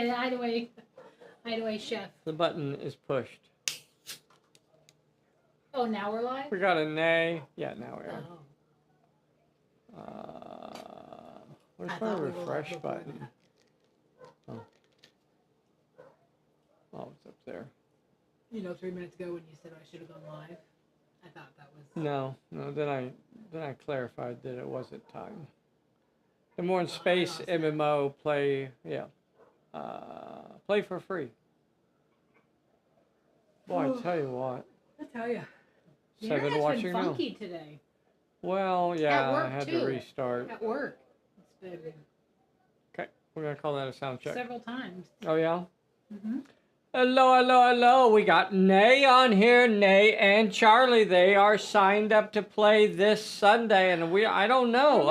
Hideaway chef. The button is pushed. Oh, now we're live? We got a nay. Yeah, now we are. Oh. Where's my refresh button? Oh. Oh, it's up there. 3 minutes ago when you said I should have gone live, I thought that was... No. Then I clarified that it wasn't time. The more in space MMO play, play for free. Boy, I tell you what. I tell you. The 7 internet's watching been now. funky today. Well, yeah, work, I had too. to restart. At work. It's been Okay, we're gonna call that a sound check. several times. Oh yeah. Mm-hmm. Hello. We got Nay on here. Nay and Charlie. They are signed up to play this Sunday, and I don't know.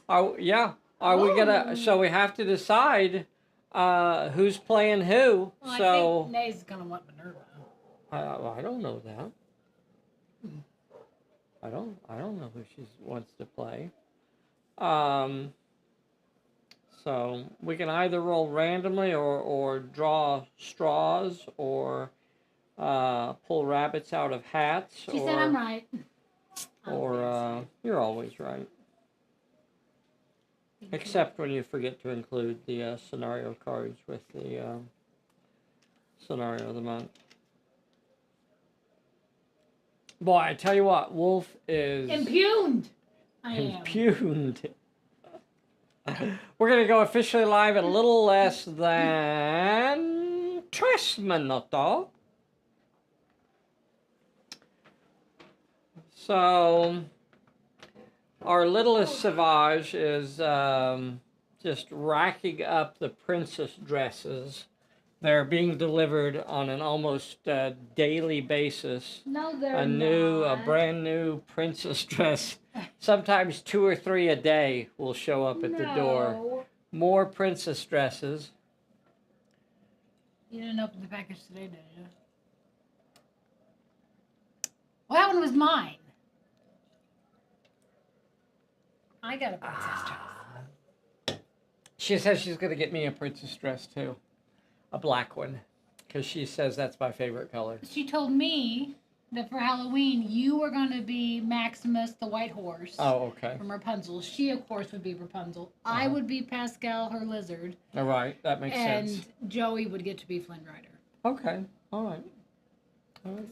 Are we gonna? So we have to decide who's playing who. Well, so I think Nay's gonna want Minerva. I don't know that. I don't know who she wants to play. So we can either roll randomly or draw straws or pull rabbits out of hats. She said I'm right. Or you're always right. Except when you forget to include the scenario cards with the scenario of the month. Boy, I tell you what, Wolf is... Impugned! I am. Impugned. We're going to go officially live at a little less than 3 minutos. So, our littlest Savage is just racking up the princess dresses. They're being delivered on an almost daily basis. No, they're a brand new princess dress. Sometimes 2 or 3 a day will show up at the door. More princess dresses. You didn't open the package today, did you? Well, that one was mine. I got a princess dress. She says she's going to get me a princess dress too. A black one. Because she says that's my favorite color. She told me that for Halloween, you were going to be Maximus, the white horse. Oh, okay. From Rapunzel. She, of course, would be Rapunzel. I would be Pascal, her lizard. All right. That makes sense. And Joey would get to be Flynn Rider. Okay. All right.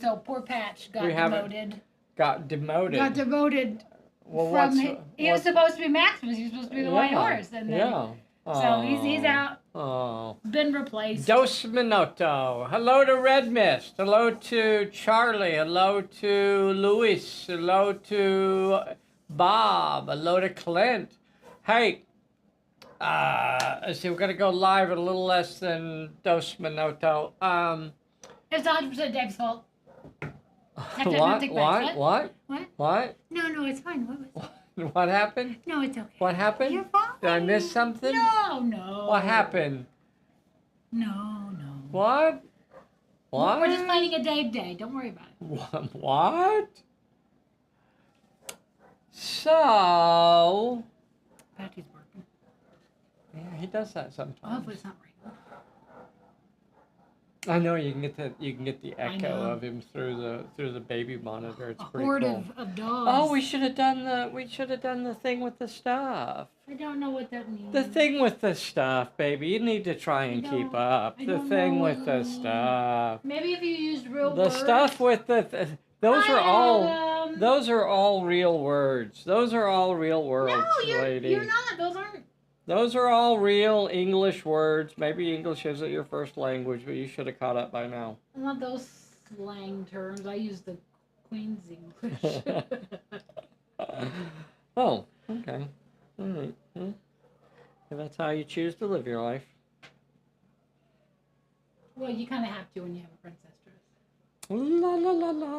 So poor Patch got demoted. Got demoted. Got demoted. Well, he was supposed to be Maximus. He was supposed to be the white horse. And then, so he's out. Oh. Been replaced. 2 minutos. Hello to Red Mist. Hello to Charlie. Hello to Luis. Hello to Bob. Hello to Clint. Hey, let's see. We're going to go live at a little less than 2 minutos. It's 100% Dave's fault. What? No, it's fine. What was it? What happened? No, it's okay. What happened? You're fine. Did I miss something? No. What happened? No. What? We're just planning a Dave day. Don't worry about it. What? So... Patty's working. Yeah, he does that sometimes. Hopefully it's not raining. I know you can get the echo of him through the baby monitor. It's pretty horde cool. of dogs. Oh, we should have done the thing with the stuff. I don't know what that means. The thing with the stuff, baby. You need to try and keep up. The thing with the stuff. Maybe if you used real words. The stuff with those are all real words. Those are all real words, lady. You're not. Those aren't. Those are all real English words. Maybe English isn't your first language, but you should have caught up by now. I love those slang terms. I use the Queen's English. Oh, okay. All right. If that's how you choose to live your life. Well, you kind of have to when you have a princess dress. La la la la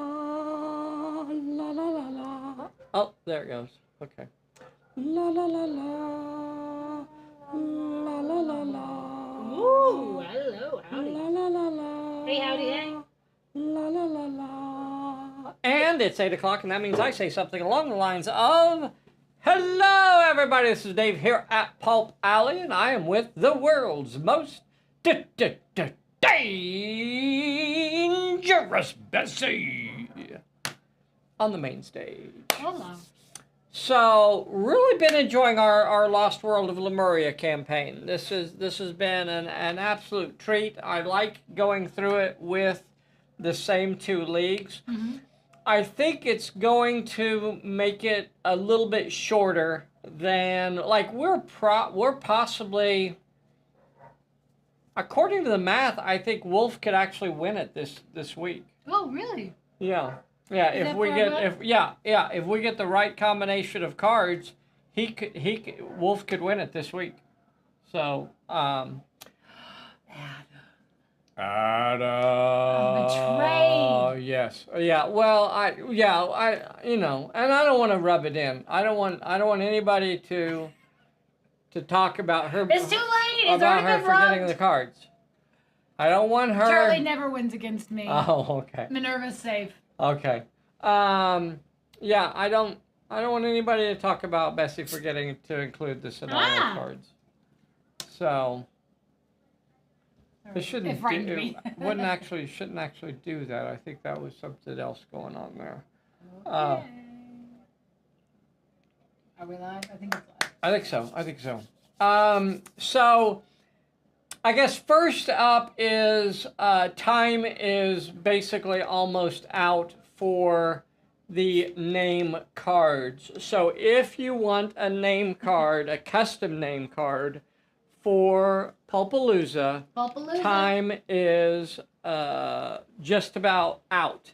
la la la la. Oh, there it goes. Okay. La la la la la la la la. Ooh, hello, howdy. La la la la. Hey, howdy, hey. La la la la. And it's 8 o'clock, and that means I say something along the lines of, hello, everybody. This is Dave here at Pulp Alley, and I am with the world's most Dangerous Bessy on the main stage. Hello. So, really been enjoying our Lost World of Lemuria campaign. This has been an absolute treat. I like going through it with the same 2 leagues. Mm-hmm. I think it's going to make it a little bit shorter than, like, we're possibly, according to the math, I think Wolf could actually win it this week. Oh, really? Yeah. Yeah, Is if that we for a get bet? if we get the right combination of cards, Wolf could win it this week. So, Adam. Betrayed. Yes. Yeah. Well, I and I don't want to rub it in. I don't want anybody to talk about her It's too late. It's about already her been forgetting rubbed. the cards. I don't want her. Charlie never wins against me. Oh, okay. Minerva's safe. Okay. Yeah, I don't want anybody to talk about Bessy forgetting to include the scenario cards. So it shouldn't shouldn't actually do that. I think that was something else going on there. Okay. Are we live? I think it's live. I think so. So I guess first up is time is basically almost out for the name cards. So if you want a name card, a custom name card for Pulpalooza, time is just about out.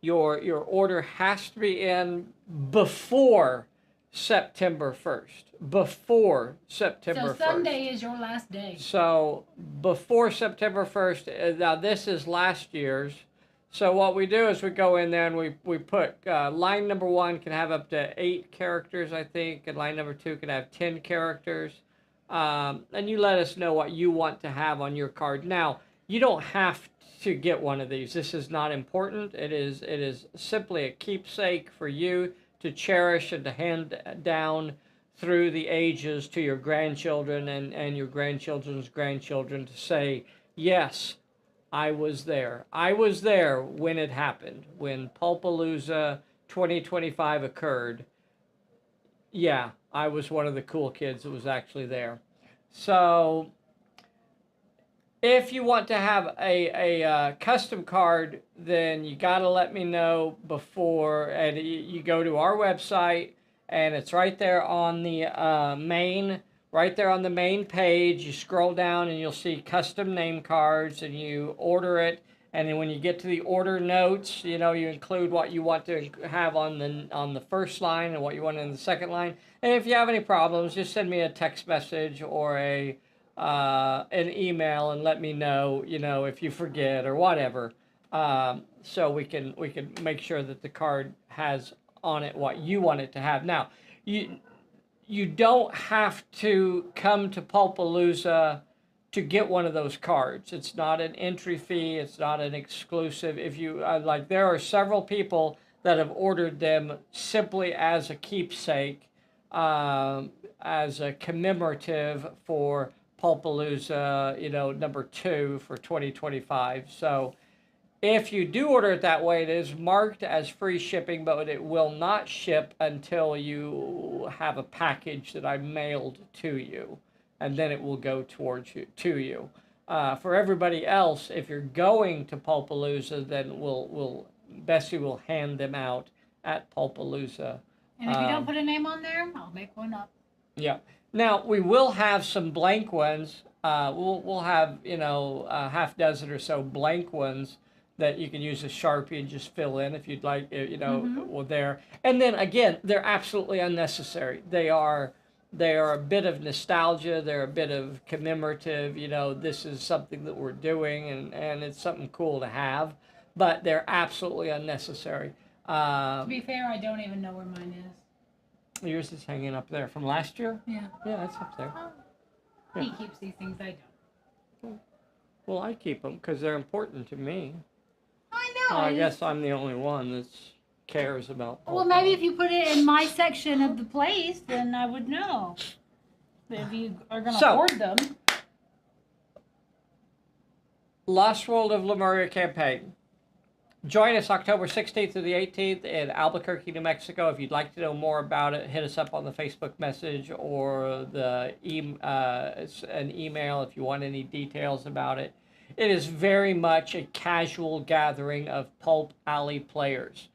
Your order has to be in before September 1st. Before September 1st. So Sunday is your last day. So before September 1st, now this is last year's. So what we do is we go in there and we put line number 1 can have up to 8 characters, I think, and line number 2 can have 10 characters. And you let us know what you want to have on your card. Now, you don't have to get one of these. This is not important. It is simply a keepsake for you to cherish and to hand down through the ages to your grandchildren and your grandchildren's grandchildren to say, yes, I was there. I was there when it happened, when Pulpalooza 2025 occurred. Yeah, I was one of the cool kids that was actually there. So if you want to have a custom card, then you got to let me know before, and you go to our website, and it's right there on the main page. You scroll down and you'll see custom name cards, and you order it. And then when you get to the order notes, you include what you want to have on the first line and what you want in the second line. And if you have any problems, just send me a text message or an email and let me know, if you forget or whatever. So we can make sure that the card has on it what you want it to have. Now, you don't have to come to Pulpalooza to get one of those cards. It's not an entry fee. It's not an exclusive. If you there are several people that have ordered them simply as a keepsake, as a commemorative for Pulpalooza, number 2 for 2025. So if you do order it that way, it is marked as free shipping, but it will not ship until you have a package that I mailed to you, and then it will go to you. For everybody else, if you're going to Pulpalooza, then Bessy will hand them out at Pulpalooza. And if you don't put a name on there, I'll make one up. Yeah. Now we will have some blank ones. We'll have a half dozen or so blank ones that you can use a Sharpie and just fill in if you'd like. There. And then again, they're absolutely unnecessary. They are a bit of nostalgia. They're a bit of commemorative. This is something that we're doing, and it's something cool to have. But they're absolutely unnecessary. To be fair, I don't even know where mine is. Yours is hanging up there from last year? Yeah. Yeah, it's up there. Oh. Yeah. He keeps these things, I don't. Well, I keep them because they're important to me. I know. I guess I'm the only one that cares about. Well, maybe if you put it in my section of the place, then I would know. But if you are going to hoard them. Lost World of Lemuria campaign. Join us October 16th through the 18th in Albuquerque, New Mexico. If you'd like to know more about it, hit us up on the Facebook message or an email if you want any details about it. It is very much a casual gathering of Pulp Alley players.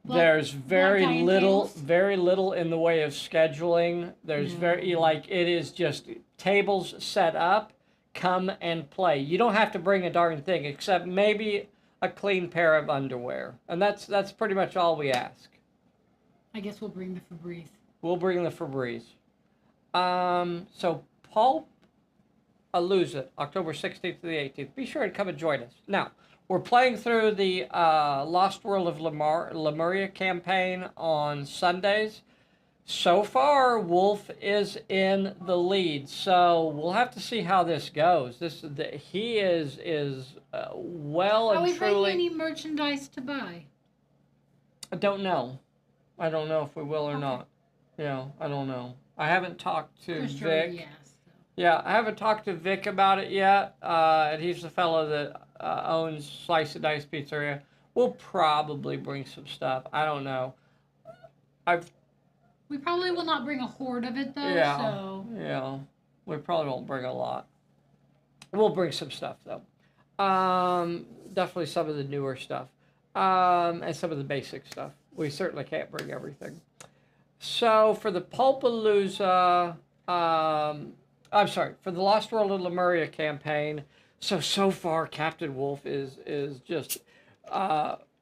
There's very little in the way of scheduling. There's it is just tables set up, come and play. You don't have to bring a darn thing except maybe a clean pair of underwear. And that's pretty much all we ask. I guess we'll bring the Febreze. We'll bring the Febreze. So Pulp Palooza, October 16th to the 18th. Be sure to come and join us. Now, we're playing through the Lost World of Lemuria campaign on Sundays. So far, Wolf is in the lead, so we'll have to see how this goes. He is well and truly. Are we bringing any merchandise to buy? I don't know. I don't know if we will or not. Yeah, I don't know. I haven't talked to Vic. Yes. Yeah, I haven't talked to Vic about it yet. And he's the fellow that owns Slice and Dice Pizzeria. We'll probably bring some stuff. I don't know. We probably will not bring a horde of it, though, so... Yeah, we probably won't bring a lot. We'll bring some stuff, though. Definitely some of the newer stuff. And some of the basic stuff. We certainly can't bring everything. So, for the Pulpalooza... for the Lost World of Lemuria campaign, so far, Captain Wolf is just...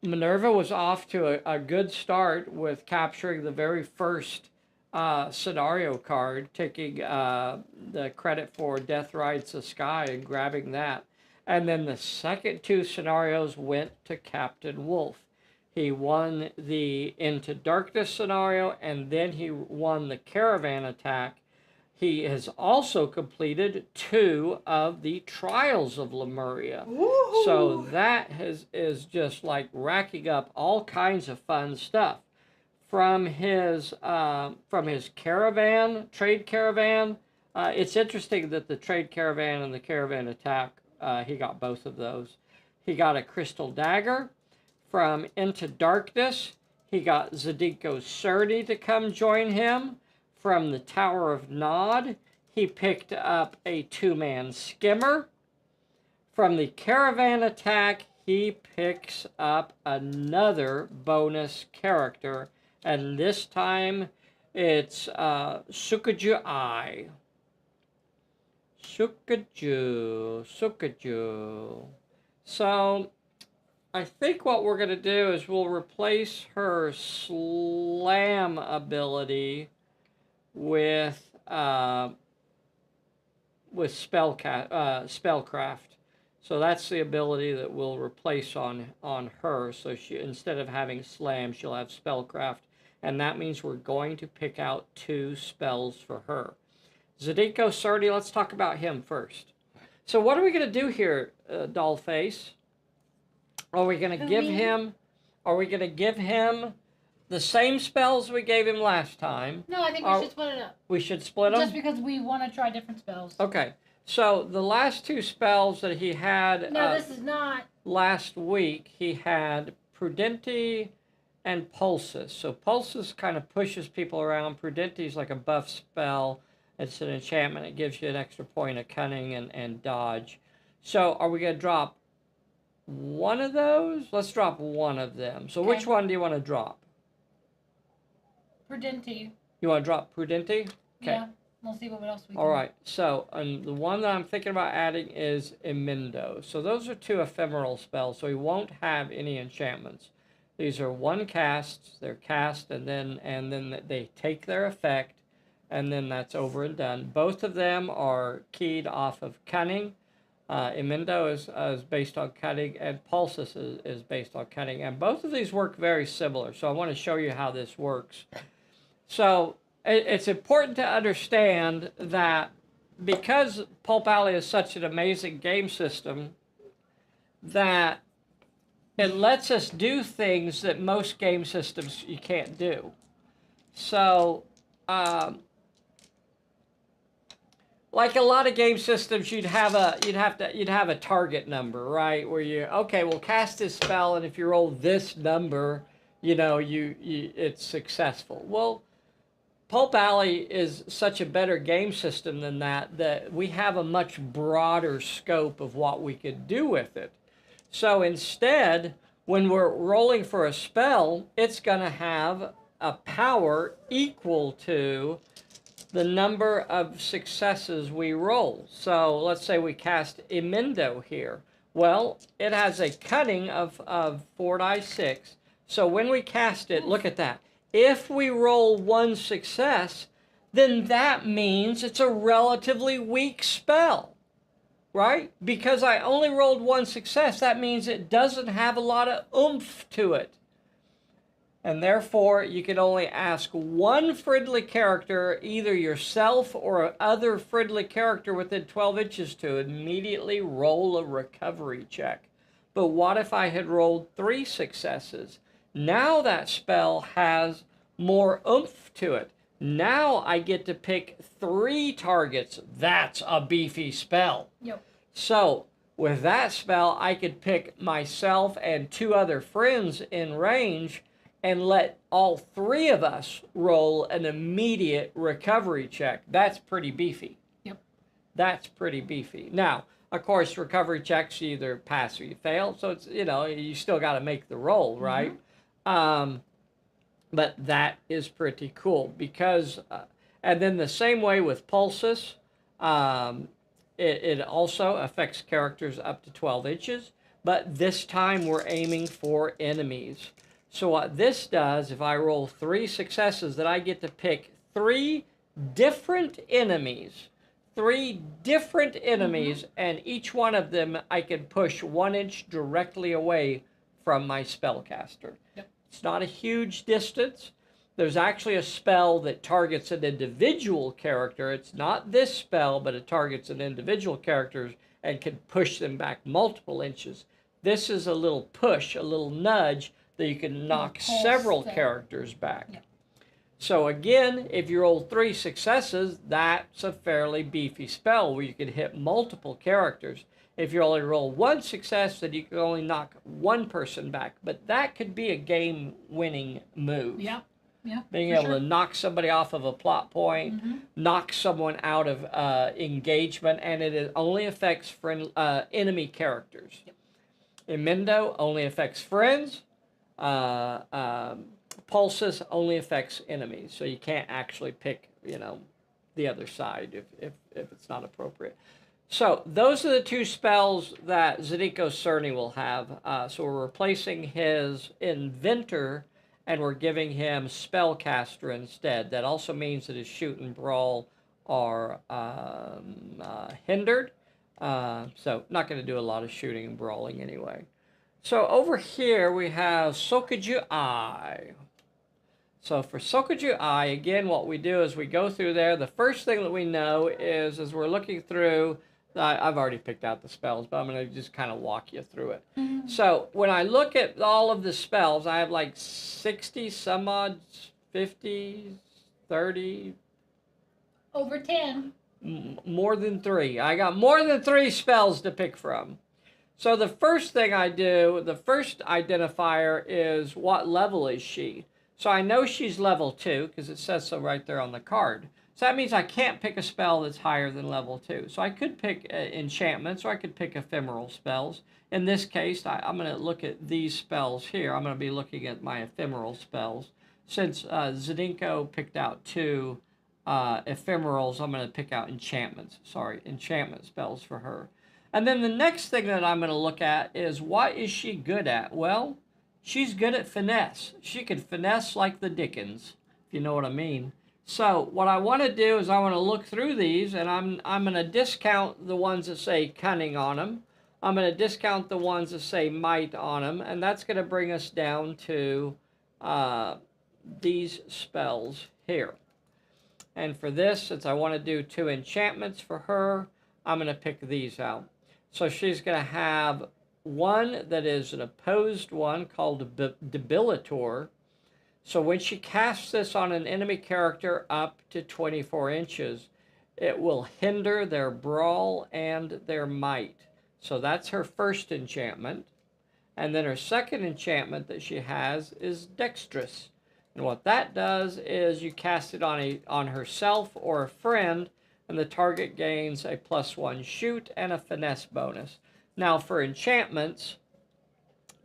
Minerva was off to a good start with capturing the very first scenario card, taking the credit for Death Rides the Sky and grabbing that. And then the second two scenarios went to Captain Wolf. He won the Into Darkness scenario, and then he won the Caravan Attack. He has also completed 2 of the Trials of Lemuria. Ooh. So that is just like racking up all kinds of fun stuff. From his caravan, trade caravan, it's interesting that the trade caravan and the caravan attack, he got both of those. He got a crystal dagger. From Into Darkness, he got Zdiko Surdy to come join him. From the Tower of Nod, he picked up a 2-man skimmer. From the Caravan Attack, he picks up another bonus character. And this time, it's Sukaju Ai. Sukaju. So, I think what we're going to do is we'll replace her slam ability with spellcraft. So that's the ability that we'll replace on her. So she, instead of having slam, she'll have spellcraft, and that means we're going to pick out 2 spells for her. Zdiko Surdy, let's talk about him first. So what are we going to do here, Dollface? Are we going to give him? Are we going to give him the same spells we gave him last time? No, I think we should split it up. We should split them? Just because we want to try different spells. Okay. So, the last 2 spells that he had... No, this is not... Last week, he had Prudenti and Pulsus. So, Pulsus kind of pushes people around. Prudenti is like a buff spell. It's an enchantment. It gives you an extra point of cunning and dodge. So, are we going to drop one of those? Let's drop one of them. So, which one do you want to drop? Prudenti. You want to drop Prudenti? Okay. Yeah. We'll see what else we can. All right. So, the one that I'm thinking about adding is Emindo. So, those are 2 ephemeral spells. So, he won't have any enchantments. These are 1 casts. They're cast, and then they take their effect, and then that's over and done. Both of them are keyed off of cunning. Emindo is based on cunning, and Pulsus is based on cunning. And both of these work very similar. So, I want to show you how this works. So, it's important to understand that because Pulp Alley is such an amazing game system, that it lets us do things that most game systems you can't do. So, like a lot of game systems, you'd have a target number, right? Where you, okay, we'll cast this spell, and if you roll this number, it's successful. Well, Pulp Alley is such a better game system than that we have a much broader scope of what we could do with it. So instead, when we're rolling for a spell, it's going to have a power equal to the number of successes we roll. So let's say we cast Emendo here. Well, it has a cunning of 4 die 6. So when we cast it, look at that. If we roll 1 success, then that means it's a relatively weak spell, right? Because I only rolled 1 success, that means it doesn't have a lot of oomph to it. And therefore, you can only ask one friendly character, either yourself or other friendly character within 12 inches, to immediately roll a recovery check. But what if I had rolled 3 successes? Now that spell has more oomph to it. Now I get to pick 3 targets. That's a beefy spell. Yep. So with that spell, I could pick myself and 2 other friends in range and let all 3 of us roll an immediate recovery check. That's pretty beefy. Yep. That's pretty beefy. Now, of course, recovery checks, you either pass or you fail. So it's, you still got to make the roll, right? But that is pretty cool because, and then the same way with Pulsus, it also affects characters up to 12 inches, but this time we're aiming for enemies. So what this does, if I roll 3 successes, that I get to pick 3 different enemies. 3 different enemies, and each one of them I can push 1 inch directly away from my spellcaster. Yep. It's not a huge distance. There's actually a spell that targets an individual character. It's not this spell, but it targets an individual character and can push them back multiple inches. This is a little push, a little nudge that you can knock several characters back. Yep. So again, if you roll 3 successes, that's a fairly beefy spell where you can hit multiple characters. If you only roll 1 success, then you can only knock 1 person back. But that could be a game-winning move. Yeah. Yeah. Being able to knock somebody off of a plot point, knock someone out of engagement, and it only affects enemy characters. Yep. Emendo only affects friends. Pulsus only affects enemies, so you can't actually pick, the other side if it's not appropriate. So those are the 2 spells that Zdiko Cerny will have. So we're replacing his Inventor, and we're giving him Spellcaster instead. That also means that his Shoot and Brawl are hindered. So not going to do a lot of shooting and brawling anyway. So over here we have Sokuju Ai. So for Sokuju Ai, again, what we do is we go through there. The first thing that we know is, as we're looking through, I've already picked out the spells, but I'm going to just kind of walk you through it. So when I look at all of the spells, I have like 60, some odd, 50, 30. Over 10. More than 3. I got more than 3 spells to pick from. So the first thing I do, the first identifier is what level is she? So I know she's level 2 because it says so right there on the card. So that means I can't pick a spell that's higher than level 2. So I could pick enchantments, or I could pick ephemeral spells. In this case, I'm going to look at these spells here. I'm going to be looking at my ephemeral spells. Since Zdinko picked out 2 ephemerals, I'm going to pick out enchantment spells for her. And then the next thing that I'm going to look at is, what is she good at? Well, she's good at finesse. She can finesse like the Dickens, if you know what I mean. So what I want to do is I want to look through these, and I'm going to discount the ones that say cunning on them. I'm going to discount the ones that say might on them, and that's going to bring us down to these spells here. And for this, since I want to do 2 enchantments for her, I'm going to pick these out. So she's going to have one that is an opposed one called Debilitor. So when she casts this on an enemy character up to 24 inches, It will hinder their brawl and their might. So that's her first enchantment. And then her second enchantment that she has is dexterous. And what that does is you cast it on herself or a friend, and the target gains a +1 shoot and a finesse bonus. Now for enchantments,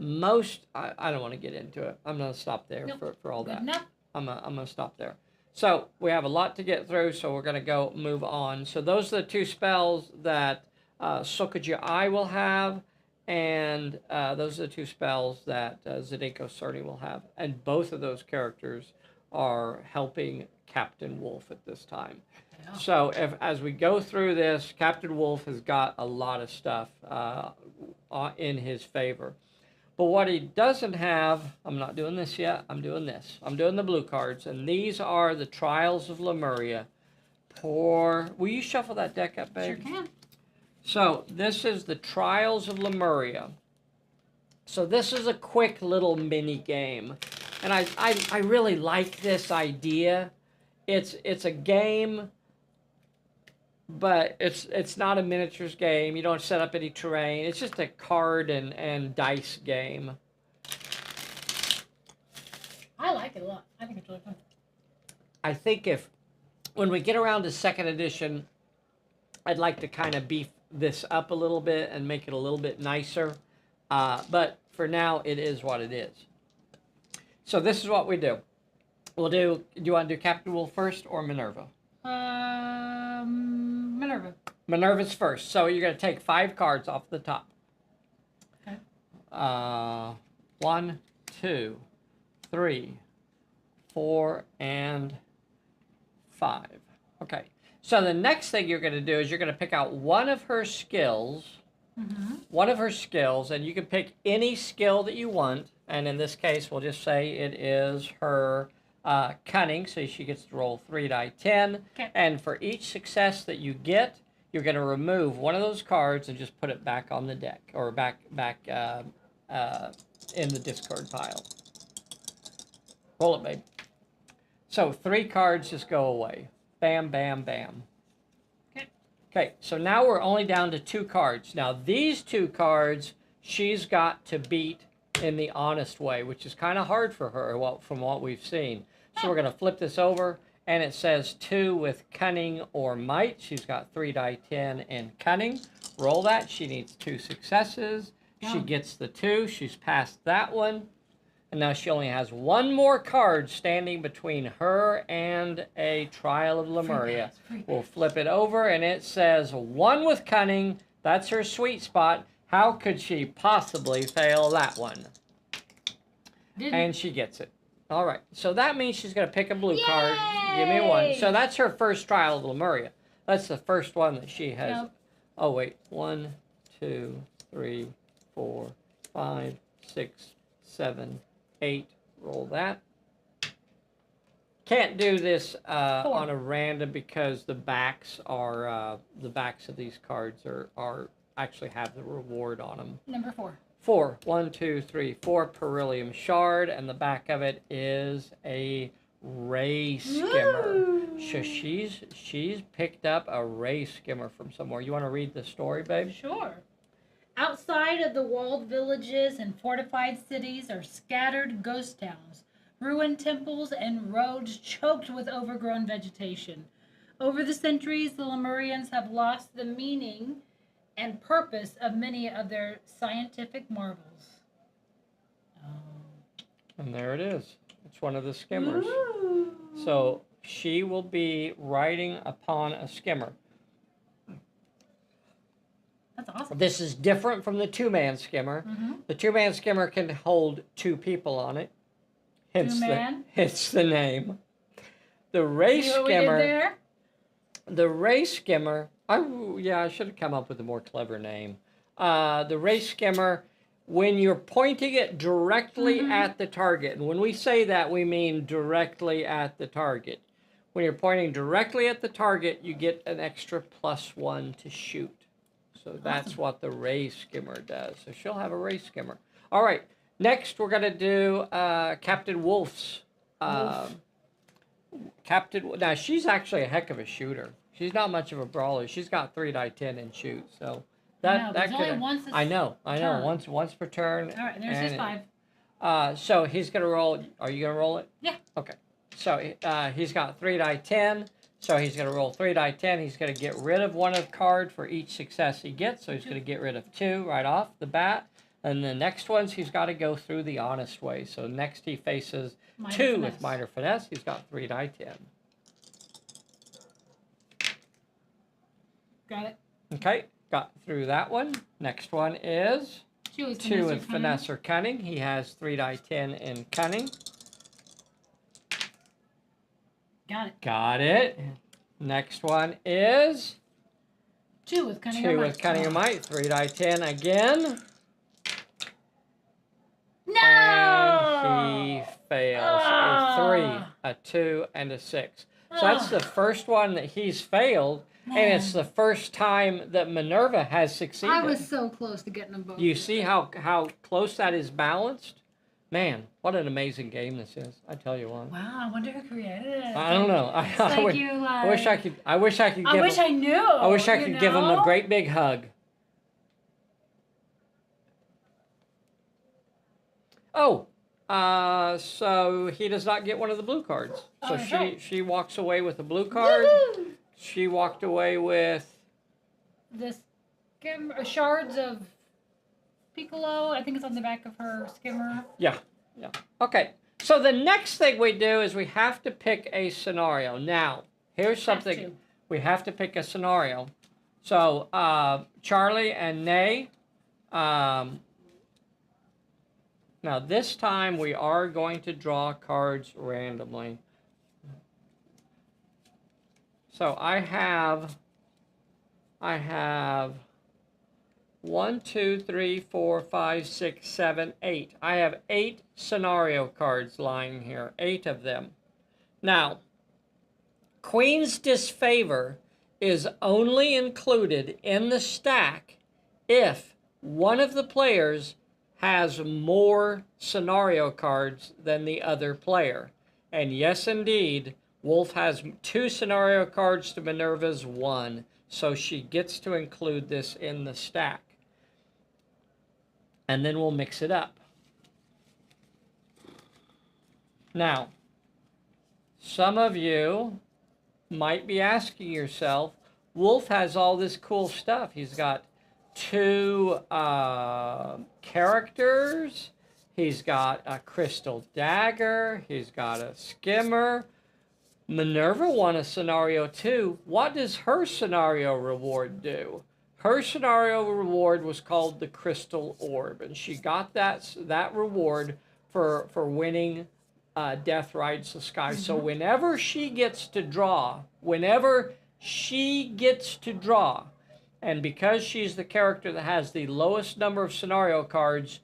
I don't want to get into it. I'm going to stop there for all that. Enough. I'm going to stop there. So we have a lot to get through, so we're going to move on. So those are the two spells that Sokaji I will have, and those are the two spells that Zedeko Cerny will have. And both of those characters are helping Captain Wolf at this time. Yeah. So as we go through this, Captain Wolf has got a lot of stuff in his favor. But what he doesn't have, I'm not doing this yet, I'm doing this. I'm doing the blue cards, and these are the Trials of Lemuria. Will you shuffle that deck up, babe? Sure can. So, this is the Trials of Lemuria. So, this is a quick little mini game. And I really like this idea. It's a game, but it's not a miniatures game. You don't set up any terrain. It's just a card and dice game. I like it a lot. I think it's really fun. I think when we get around to second edition, I'd like to kind of beef this up a little bit and make it a little bit nicer. But for now, it is what it is. So this is what we do. Do you want to do Captain Wolf first or Minerva? Minerva. Minerva's first. So you're going to take 5 cards off the top. Okay. 1, 2, 3, 4, and 5. Okay. So the next thing you're going to do is you're going to pick out one of her skills. Mm-hmm. One of her skills, and you can pick any skill that you want. And in this case, we'll just say it is her cunning, so she gets to roll 3 die 10. Okay. And for each success that you get, you're going to remove one of those cards and just put it back on the deck, or back in the discard pile. Roll it, babe. So 3 cards just go away. Bam, bam, bam. Okay. Okay, so now we're only down to 2 cards. Now these 2 cards she's got to beat in the honest way, which is kind of hard for her from what we've seen. So we're going to flip this over, and it says 2 with cunning or might. She's got 3 die 10 in cunning. Roll that. She needs 2 successes. Yeah. She gets the 2. She's passed that one. And now she only has 1 more card standing between her and a Trial of Lemuria. We'll flip it over, and it says 1 with cunning. That's her sweet spot. How could she possibly fail that one? And she gets it. All right. So that means she's going to pick a blue card. Give me 1. So that's her first Trial of Lemuria. That's the first one that she has. Yep. Oh, wait. 1, 2, 3, 4, 5, 6, 7, 8. Roll that. Can't do this on a random because the backs of these cards are actually have the reward on them. Number 4. 4. 1, 2, 3, 4 Beryllium Shard, and the back of it is a Ray Skimmer. Ooh. So she's picked up a Ray Skimmer from somewhere. You want to read the story, babe? Sure. Outside of the walled villages and fortified cities are scattered ghost towns, ruined temples, and roads choked with overgrown vegetation. Over the centuries, the Lemurians have lost the meaning and purpose of many of their scientific marvels. And there it is. It's one of the skimmers. Ooh. So she will be riding upon a skimmer. That's awesome. This is different from the 2-man skimmer. Mm-hmm. The 2-man skimmer can hold 2 people on it. Hence the name. The Ray Skimmer. The Ray Skimmer. I should have come up with a more clever name. The Ray Skimmer, when you're pointing it directly at the target, and when we say that, we mean directly at the target. When you're pointing directly at the target, you get an extra +1 to shoot. So that's what the Ray Skimmer does. So she'll have a Ray Skimmer. All right. Next, we're going to do Captain Wolf's. Now, she's actually a heck of a shooter. She's not much of a brawler. She's got 3 die 10 and shoot. So No, that there's only could. once this I know. turn. Once per turn. All right, there's his and 5. So he's gonna roll. Are you gonna roll it? Yeah. Okay. So he's got 3 die 10. So he's gonna roll 3 die 10. He's gonna get rid of 1 of card for each success he gets. So he's gonna get rid of 2 right off the bat. And the next ones he's got to go through the honest way. So next he faces Minor 2 finesse. with minor finesse. He's got 3 die 10. Got it. Okay, got through that one. Next one is 2 with 2 with finesse or cunning. He has 3 die 10 in cunning. Got it. Got it. Next one is 2 with cunning 2 or with might. cunning or might. 3 die 10 again. No! And he fails. A 3, Ah. a 2, and a 6. So that's the first one that he's failed. Man. And it's the first time that Minerva has succeeded. I was so close to getting them both. You see how close that is balanced? Man, what an amazing game this is. I tell you what. Wow, I wonder who created it. I don't know. It's like you, like, I wish I could I wish I knew. I wish I you could give him a know? great big hug. Oh, so he does not get one of the blue cards. So Oh, that's right. she walks away with a blue card. Woohoo! She walked away with The shards of Piccolo. I think it's on the back of her skimmer. yeah. Okay. So the next thing we do is we have to pick a scenario. Now, here's something we have to pick a scenario. So Charlie and Nay. Now this time we are going to draw cards randomly. So I have 1, 2, 3, 4, 5, 6, 7, 8. I have 8 scenario cards lying here, 8 of them. Now, Queen's Disfavor is only included in the stack if one of the players has more scenario cards than the other player. And yes, indeed, Wolf has 2 scenario cards to Minerva's 1, so she gets to include this in the stack. And then we'll mix it up. Now, some of you might be asking yourself, Wolf has all this cool stuff. He's got 2 characters. He's got a crystal dagger. He's got a skimmer. Minerva won a scenario too. What does her scenario reward do? Her scenario reward was called the Crystal Orb, and she got that reward for winning Death Rides the Sky. Mm-hmm. So whenever she gets to draw, and because she's the character that has the lowest number of scenario cards,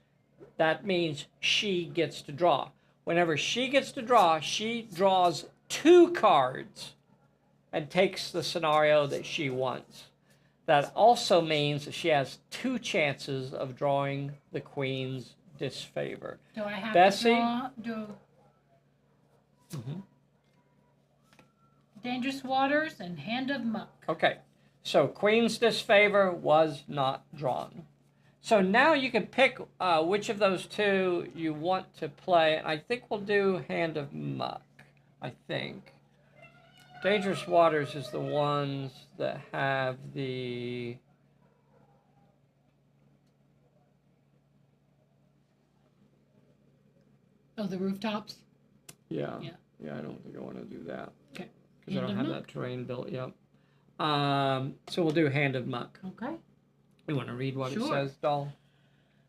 that means she gets to draw. Whenever she gets to draw, she draws 2 cards and takes the scenario that she wants. That also means that she has 2 chances of drawing the Queen's Disfavor. Do I have Bessy? to draw? Dangerous Waters and Hand of Muck. Okay, so Queen's Disfavor was not drawn. So now you can pick which of those 2 you want to play. I think we'll do Hand of Muck, I think. Dangerous Waters is the ones that have the... Oh, the rooftops? Yeah, I don't think I want to do that. Okay. Because I don't have that terrain built yet. So we'll do Hand of Muck. Okay. You want to read what it Sure. says, doll?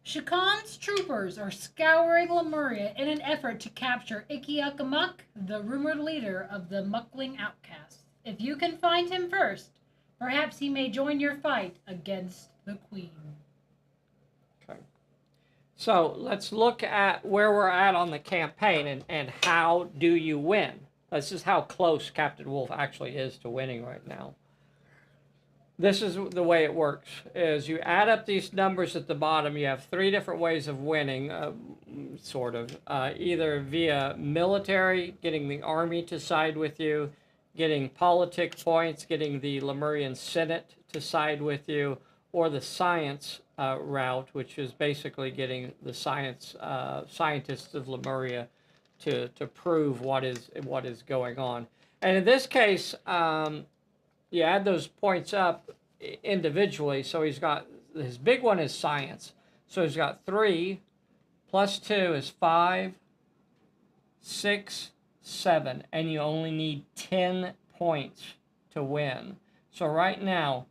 Shakan's troopers are scouring Lemuria in an effort to capture Ikiakamuk, the rumored leader of the Muckling outcasts. If you can find him first, perhaps he may join your fight against the Queen. Okay. So let's look at where we're at on the campaign and how do you win. This is how close Captain Wolf actually is to winning right now. This is the way it works, is you add up these numbers at the bottom. You have 3 different ways of winning, sort of. Either via military, getting the army to side with you, getting politic points, getting the Lemurian Senate to side with you, or the science route, which is basically getting the scientists of Lemuria to prove what is going on. And in this case, you add those points up individually. So he's got, his big one is science. So he's got 3 plus 2 is 5, 6, 7, and you only need 10 points to win. So right now,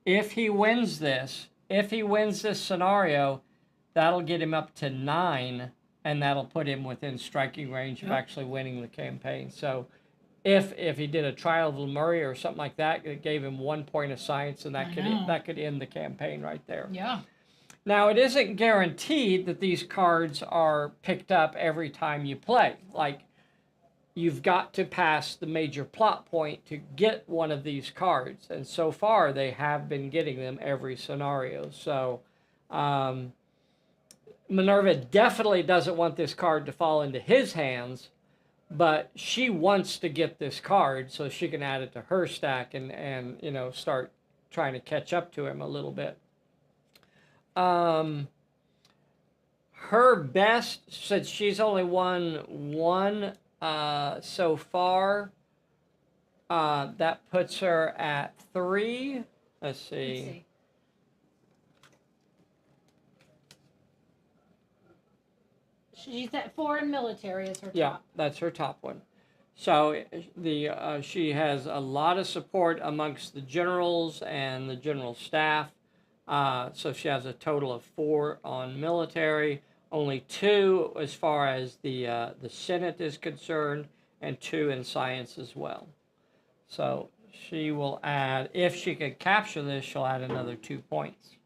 if he wins this scenario, that'll get him up to 9, and that'll put him within striking range of actually winning the campaign. So if he did a trial of Lemuria or something like that, it gave him 1 point of science, and that could end the campaign right there. Yeah. Now, it isn't guaranteed that these cards are picked up every time you play. Like, you've got to pass the major plot point to get one of these cards. And so far, they have been getting them every scenario. So, Minerva definitely doesn't want this card to fall into his hands, but she wants to get this card so she can add it to her stack and you know, start trying to catch up to him a little bit. Her best, since she's only won 1 so far, that puts her at 3. Let's see. She's at 4 in military is her top. Yeah, that's her top one. So she has a lot of support amongst the generals and the general staff. So she has a total of 4 on military, only 2 as far as the Senate is concerned, and 2 in science as well. So she will add, if she can capture this, she'll add another 2 points.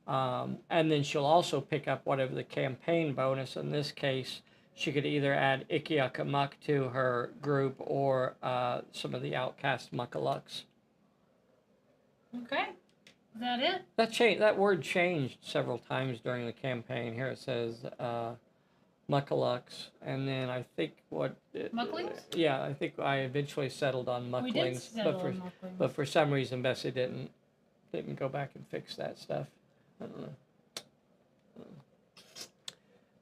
And then she'll also pick up whatever the campaign bonus. In this case, she could either add Ikiakamuk to her group or some of the outcast Muckalucks. Okay. Is that it? That word changed several times during the campaign. Here it says Muckalucks, and then I think Mucklings? Yeah, I think I eventually settled on Mucklings. We did settle on Mucklings. But for some reason, Bessy didn't go back and fix that stuff. I don't know.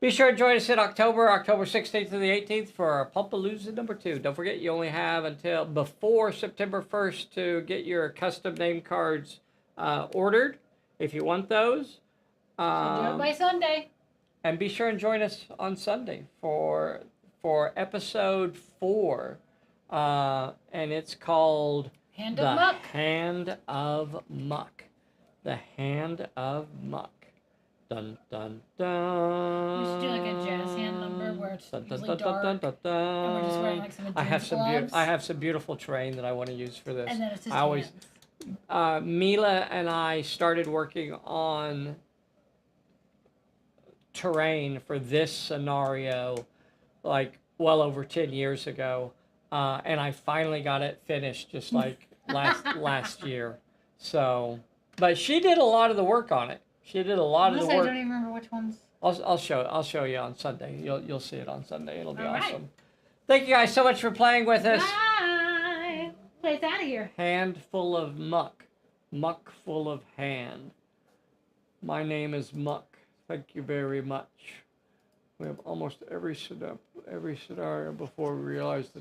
Be sure to join us in October 16th to the 18th for Pulpalooza number 2. Don't forget, you only have until before September 1st to get your custom name cards ordered if you want those. Do it by Sunday. And be sure and join us on Sunday for episode 4. And it's called Hand of Muck. Hand of Muck. The Hand of Muck. Dun, dun, dun. We should do like a jazz hand number where it's usually dark, and we're just wearing like some gloves. I have some beautiful terrain that I want to use for this. And then it's just Mila and I started working on terrain for this scenario like well over 10 years ago, and I finally got it finished just like last year. So, but she did a lot of the work on it. She did a lot of the work. I don't even remember which ones. I'll show you on Sunday. You'll see it on Sunday. It'll be awesome. Right. Thank you guys so much for playing with us. Bye. Play us out of here. Hand full of muck. Muck full of hand. My name is Muck. Thank you very much. We have almost every scenario before we realize that